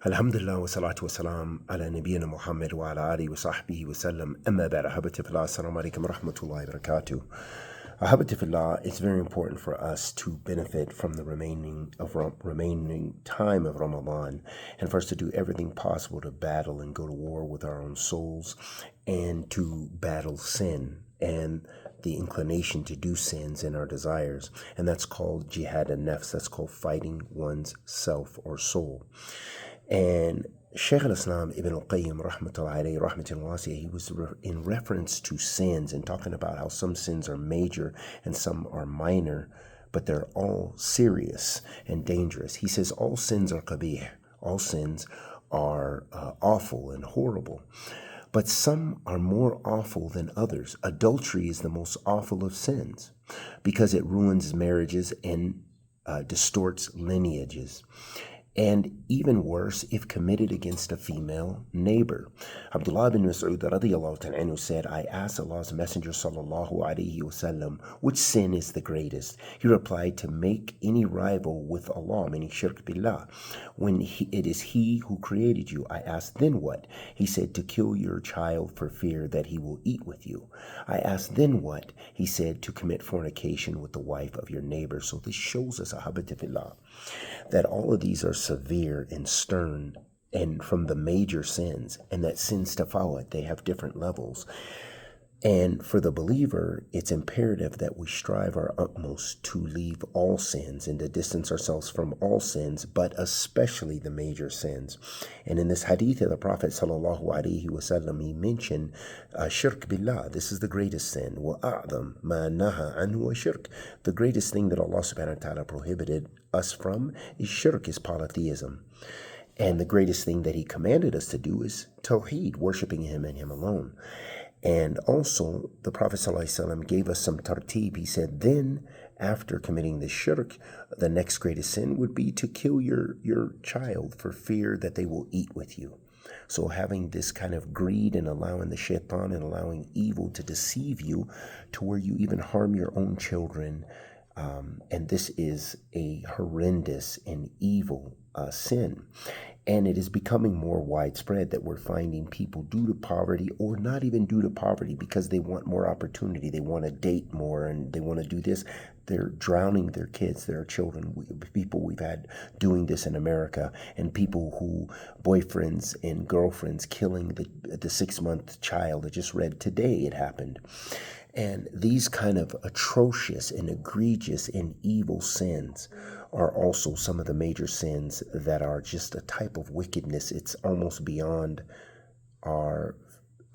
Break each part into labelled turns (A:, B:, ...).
A: Alhamdulillah wa salatu wa salam ala nabiyyina Muhammad wa ala alihi wa sahbihi wa sallam. Amma ba'd. Ahabati fillah. Assalamu alaikum wa rahmatullahi wa barakatuh. Ahabati fillah, it's very important for us to benefit from the remaining time of Ramadan, and for us to do everything possible to battle and go to war with our own souls and to battle sin and the inclination to do sins and our desires. And that's called jihad an-nafs. That's called fighting one's self or soul. And Shaykh al-Islam Ibn al-Qayyim rahmatullahi alayhi rahmatan wasi'ah, he was in reference to sins and talking about how some sins are major and some are minor, but they're all serious and dangerous. He says all sins are qabih, all sins are awful and horrible, but some are more awful than others. Adultery is the most awful of sins because it ruins marriages and distorts lineages. And even worse if committed against a female neighbor. Abdullah bin Mas'ud radiyallahu ta'ala anhu said, I asked Allah's Messenger sallallahu alayhi wasallam, which sin is the greatest? He replied, to make any rival with Allah, meaning shirk billah, when it is He who created you. I asked, then what? He said, to kill your child for fear that he will eat with you. I asked, then what? He said, to commit fornication with the wife of your neighbor. So this shows us, ahabati fillah, that all of these are severe and stern and from the major sins, and that sins to follow it, they have different levels. And for the believer, it's imperative that we strive our utmost to leave all sins and to distance ourselves from all sins, but especially the major sins. And in this hadith of the Prophet sallallahu alaihi wasallam, he mentioned shirk billah. This is the greatest sin. وَأَعْظَمْ مَا نَهَى عَنْهُ shirk. The greatest thing that Allah subhanahu wa ta'ala prohibited us from is shirk, is polytheism. And the greatest thing that He commanded us to do is tawheed, worshiping Him and Him alone. And also, the Prophet ﷺ gave us some tartib. He said, then, after committing the shirk, the next greatest sin would be to kill your child for fear that they will eat with you. So having this kind of greed and allowing the shaitan and allowing evil to deceive you to where you even harm your own children. And this is a horrendous and evil sin. And it is becoming more widespread that we're finding people due to poverty, or not even due to poverty, because they want more opportunity, they want to date more, and they want to do this. They're drowning their kids, their children. People we've had doing this in America, and people who, boyfriends and girlfriends killing the 6-month child. I just read today it happened. And these kind of atrocious and egregious and evil sins are also some of the major sins that are just a type of wickedness. It's almost beyond our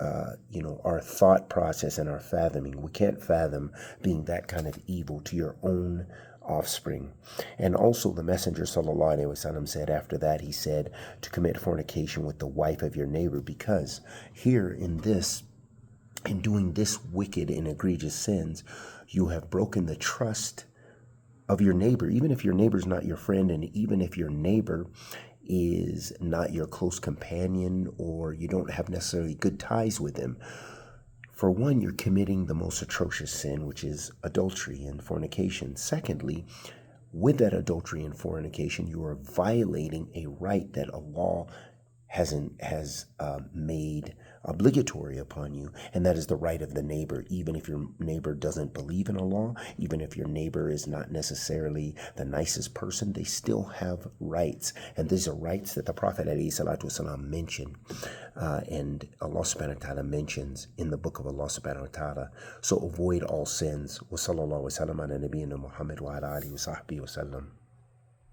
A: thought process and our fathoming. We can't fathom being that kind of evil to your own offspring. And also the Messenger sallallahu alaihi wasallam said after that, he said to commit fornication with the wife of your neighbor, because here in doing this wicked and egregious sins, you have broken the trust of your neighbor, even if your neighbor's not your friend, and even if your neighbor is not your close companion, or you don't have necessarily good ties with them. For one, you're committing the most atrocious sin, which is adultery and fornication. Secondly, with that adultery and fornication, you are violating a right that Allah has made obligatory upon you, and that is the right of the neighbor. Even if your neighbor doesn't believe in Allah, even if your neighbor is not necessarily the nicest person, they still have rights, and these are rights that the Prophet ﷺ mentioned, and Allah subhanahu wa ta'ala mentions in the book of Allah subhanahu wa ta'ala. So avoid all sins. Wa sallallahu wa sallam ala nabiyyina Muhammad wa ala alihi wa sahbihi wa sallam.